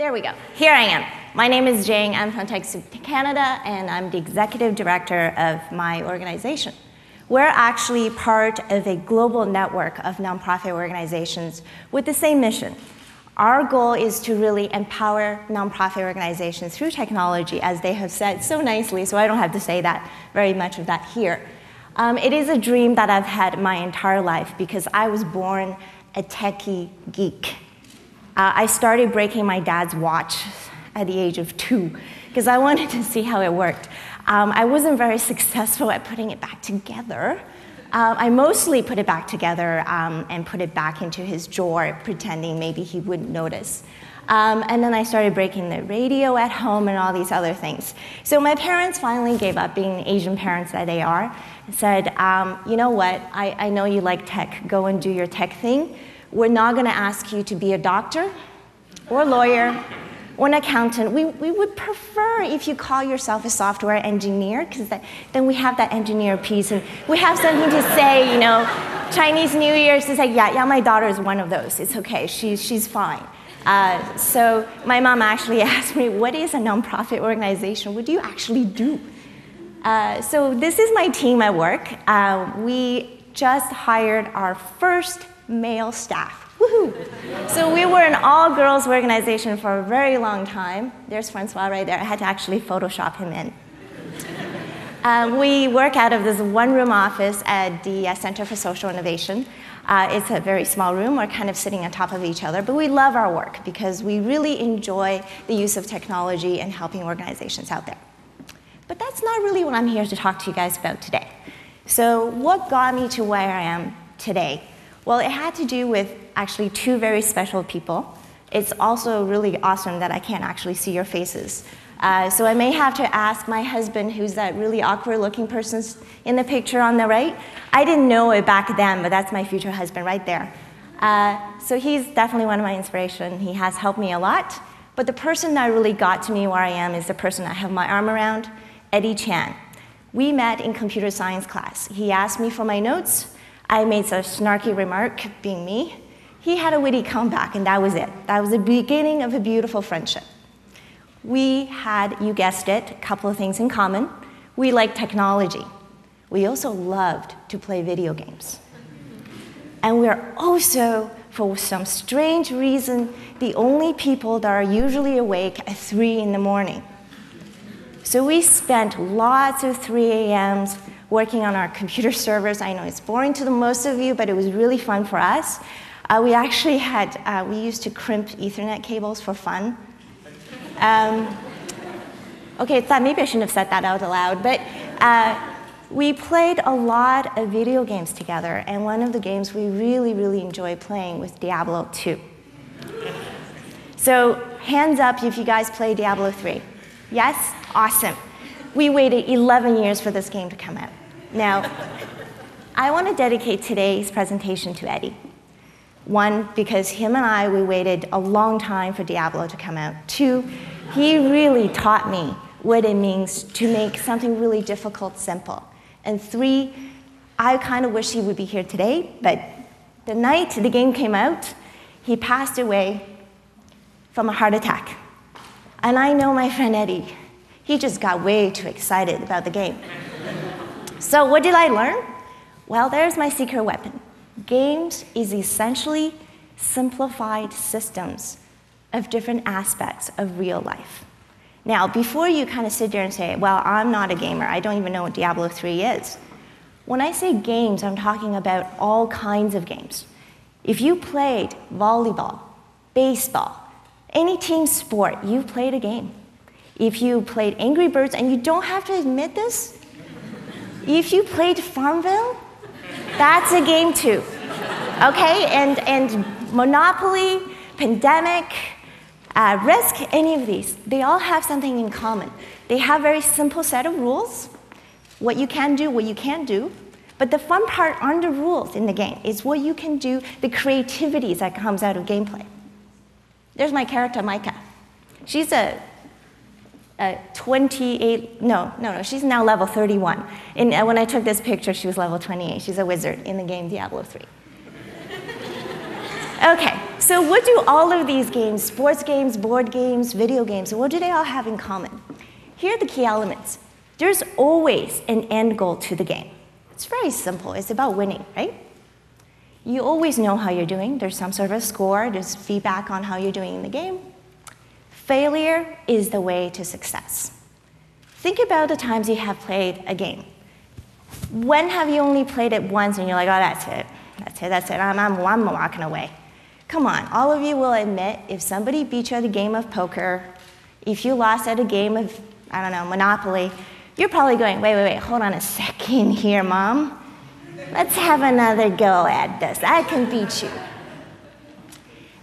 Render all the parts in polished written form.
There we go. Here I am. My name is Zhang. I'm from TPIC Canada, and I'm the executive director of my organization. We're actually part of a global network of nonprofit organizations with the same mission. Our goal is to really empower nonprofit organizations through technology, as they have said so nicely, so I don't have to say that very much of that here. It is a dream that I've had my entire life because I was born a techie geek. I started breaking my dad's watch at the age of 2 because I wanted to see how it worked. I wasn't very successful at putting it back together. I mostly put it back together and put it back into his drawer, pretending maybe he wouldn't notice. And then I started breaking the radio at home and all these other things. So my parents finally gave up, being Asian parents that they are, and said, you know what, I know you like tech, go and do your tech thing. We're not gonna ask you to be a doctor or a lawyer or an accountant. We would prefer if you call yourself a software engineer, because then we have that engineer piece and we have something to say, you know, Chinese New Year's to say, yeah, my daughter is one of those. It's okay, she's fine. So my mom actually asked me, what is a nonprofit organization? What do you actually do? So this is my team at work. We just hired our first male staff. Woohoo! So we were an all-girls organization for a very long time. There's Francois right there. I had to actually Photoshop him in. We work out of this one-room office at the Center for Social Innovation. It's a very small room. We're kind of sitting on top of each other, but we love our work because we really enjoy the use of technology and helping organizations out there. But that's not really what I'm here to talk to you guys about today. So what got me to where I am today? Well, it had to do with actually 2 very special people. It's also really awesome that I can't actually see your faces. So I may have to ask my husband, who's that really awkward-looking person in the picture on the right. I didn't know it back then, but that's my future husband right there. So he's definitely one of my inspirations. He has helped me a lot. But the person that really got to me where I am is the person I have my arm around, Eddie Chan. We met in computer science class. He asked me for my notes. I made a snarky remark, being me. He had a witty comeback, and that was it. That was the beginning of a beautiful friendship. We had, you guessed it, a couple of things in common. We liked technology. We also loved to play video games. And we're also, for some strange reason, the only people that are usually awake at 3 in the morning. So we spent lots of 3 a.m.s working on our computer servers. I know it's boring to most of you, but it was really fun for us. We actually had, we used to crimp Ethernet cables for fun. Okay, I thought maybe I shouldn't have said that out loud, but we played a lot of video games together, and one of the games we really, really enjoyed playing was Diablo 2. So hands up if you guys play Diablo 3. Yes? Awesome. We waited 11 years for this game to come out. Now, I want to dedicate today's presentation to Eddie. 1, because him and I, we waited a long time for Diablo to come out. 2, he really taught me what it means to make something really difficult simple. And 3, I kind of wish he would be here today, but the night the game came out, he passed away from a heart attack. And I know my friend Eddie, he just got way too excited about the game. So what did I learn? Well, there's my secret weapon. Games is essentially simplified systems of different aspects of real life. Now, before you kind of sit there and say, well, I'm not a gamer, I don't even know what Diablo 3 is. When I say games, I'm talking about all kinds of games. If you played volleyball, baseball, any team sport, you've played a game. If you played Angry Birds, and you don't have to admit this, if you played Farmville, that's a game too, okay? And Monopoly, Pandemic, Risk, any of these, they all have something in common. They have a very simple set of rules, what you can do, what you can't do, but the fun part aren't the rules in the game, it's what you can do, the creativity that comes out of gameplay. There's my character, Micah. She's a 28, she's now level 31. And when I took this picture, she was level 28. She's a wizard in the game Diablo 3. Okay, So what do all of these games, sports games, board games, video games, what do they all have in common? Here are the key elements. There's always an end goal to the game. It's very simple. It's about winning, right? You always know how you're doing. There's some sort of a score. There's feedback on how you're doing in the game. Failure is the way to success. Think about the times you have played a game. When have you only played it once and you're like, oh, that's it. That's it, that's it. I'm walking away. Come on, all of you will admit if somebody beat you at a game of poker, if you lost at a game of, I don't know, Monopoly, you're probably going, wait, hold on a second here, Mom. Let's have another go at this. I can beat you.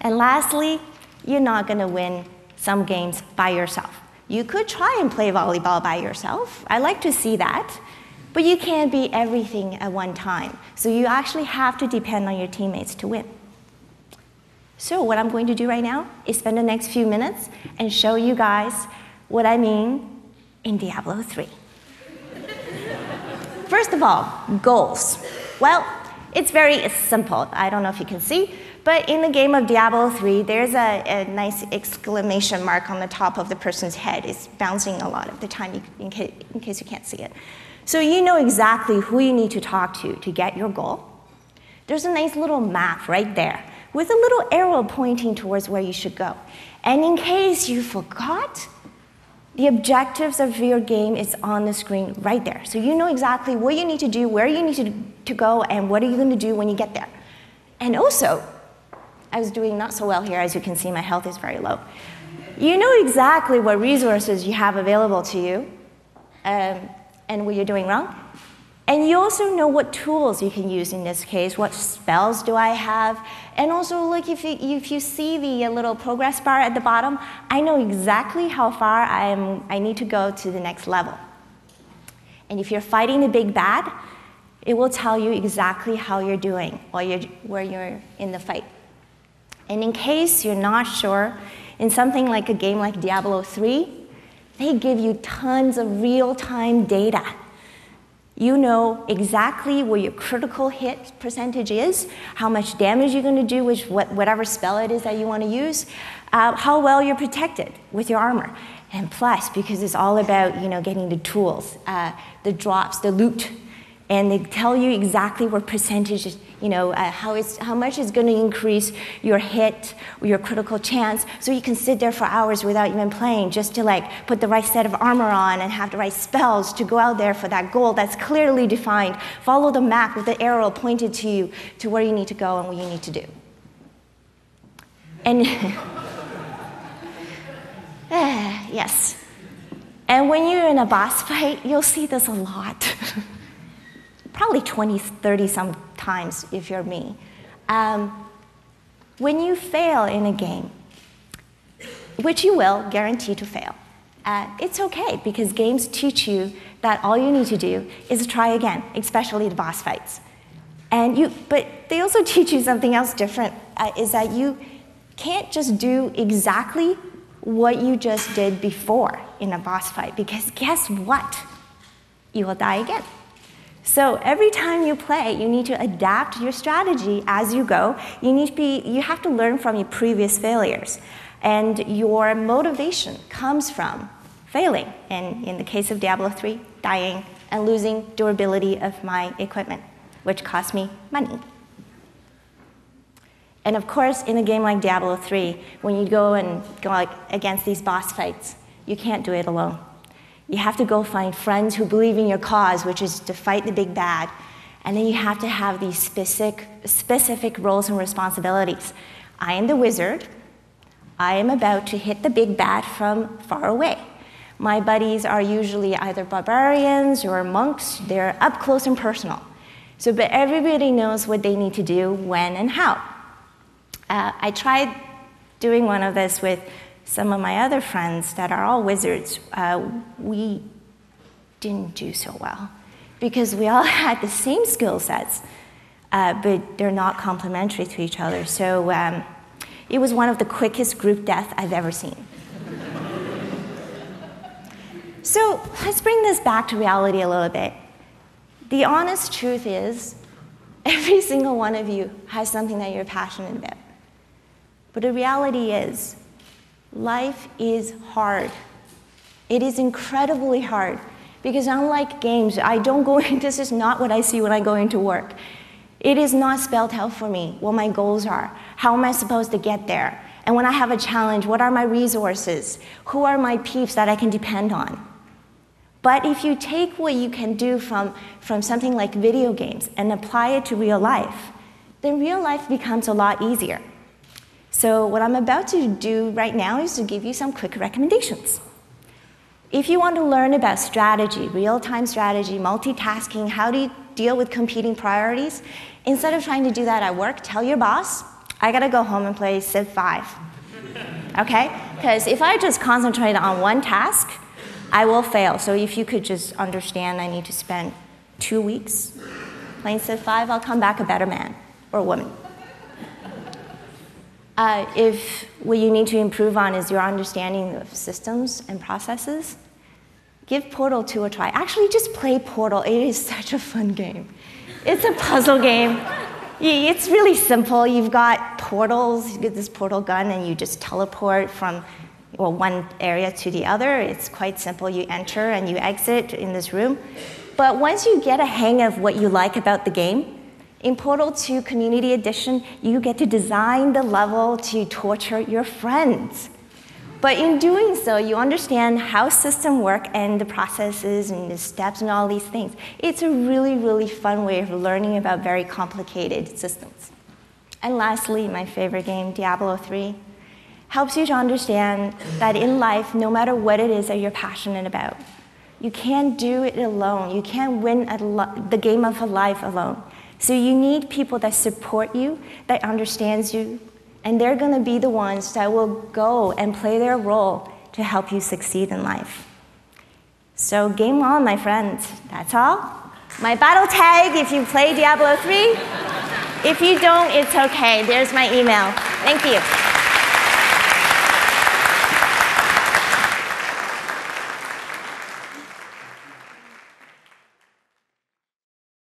And lastly, you're not going to win some games by yourself. You could try and play volleyball by yourself. I like to see that. But you can't be everything at one time. So you actually have to depend on your teammates to win. So what I'm going to do right now is spend the next few minutes and show you guys what I mean in Diablo 3. First of all, goals. Well, it's very simple. I don't know if you can see, but in the game of Diablo 3, there's a nice exclamation mark on the top of the person's head. It's bouncing a lot of the time in case you can't see it. So you know exactly who you need to talk to get your goal. There's a nice little map right there with a little arrow pointing towards where you should go. And in case you forgot, the objectives of your game is on the screen right there. So you know exactly what you need to do, where you need to go, and what are you going to do when you get there. And also, I was doing not so well here. As you can see, my health is very low. You know exactly what resources you have available to you and what you're doing wrong. And you also know what tools you can use in this case. What spells do I have? And also, look, if you see the little progress bar at the bottom, I know exactly how far I need to go to the next level. And if you're fighting the big bad, it will tell you exactly how you're doing where you're in the fight. And in case you're not sure, in something like a game like Diablo 3, they give you tons of real-time data. You know exactly where your critical hit percentage is, how much damage you're going to do with whatever spell it is that you want to use, how well you're protected with your armor. And plus, because it's all about getting the tools, the drops, the loot, and they tell you exactly what percentage is, how much is going to increase your hit, or your critical chance, so you can sit there for hours without even playing, just to put the right set of armor on and have the right spells to go out there for that goal that's clearly defined. Follow the map with the arrow pointed to you to where you need to go and what you need to do. And yes. And when you're in a boss fight, you'll see this a lot. Probably 20, 30 sometimes if you're me. When you fail in a game, which you will, guaranteed to fail, it's okay, because games teach you that all you need to do is try again, especially the boss fights. But they also teach you something else different, is that you can't just do exactly what you just did before in a boss fight, because guess what? You will die again. So every time you play, you need to adapt your strategy as you go. You have to learn from your previous failures. And your motivation comes from failing, and in the case of Diablo 3, dying and losing durability of my equipment, which cost me money. And of course, in a game like Diablo 3, when you go against these boss fights, you can't do it alone. You have to go find friends who believe in your cause, which is to fight the big bad. And then you have to have these specific roles and responsibilities. I am the wizard. I am about to hit the big bad from far away. My buddies are usually either barbarians or monks. They're up close and personal. But everybody knows what they need to do, when, and how. I tried doing one of this with some of my other friends that are all wizards. We didn't do so well, because we all had the same skill sets, but they're not complementary to each other. So it was one of the quickest group deaths I've ever seen. So let's bring this back to reality a little bit. The honest truth is, every single one of you has something that you're passionate about. But the reality is, life is hard. It is incredibly hard. Because unlike games, this is not what I see when I go into work. It is not spelled out for me what my goals are. How am I supposed to get there? And when I have a challenge, what are my resources? Who are my peeps that I can depend on? But if you take what you can do from something like video games and apply it to real life, then real life becomes a lot easier. So what I'm about to do right now is to give you some quick recommendations. If you want to learn about strategy, real-time strategy, multitasking, how do you deal with competing priorities, instead of trying to do that at work, tell your boss, I gotta go home and play Civ 5, okay? Because if I just concentrate on one task, I will fail. So if you could just understand I need to spend 2 weeks playing Civ 5, I'll come back a better man or woman. If what you need to improve on is your understanding of systems and processes, give Portal 2 a try. Actually, just play Portal. It is such a fun game. It's a puzzle game. It's really simple. You've got portals. You get this portal gun, and you just teleport from one area to the other. It's quite simple. You enter and you exit in this room. But once you get a hang of what you like about the game, in Portal 2 Community Edition, you get to design the level to torture your friends. But in doing so, you understand how systems work and the processes and the steps and all these things. It's a really, really fun way of learning about very complicated systems. And lastly, my favorite game, Diablo 3, helps you to understand that in life, no matter what it is that you're passionate about, you can't do it alone. You can't win the game of life alone. So you need people that support you, that understands you, and they're going to be the ones that will go and play their role to help you succeed in life. So game on, my friends. That's all. My battle tag if you play Diablo 3. If you don't, it's okay. There's my email. Thank you.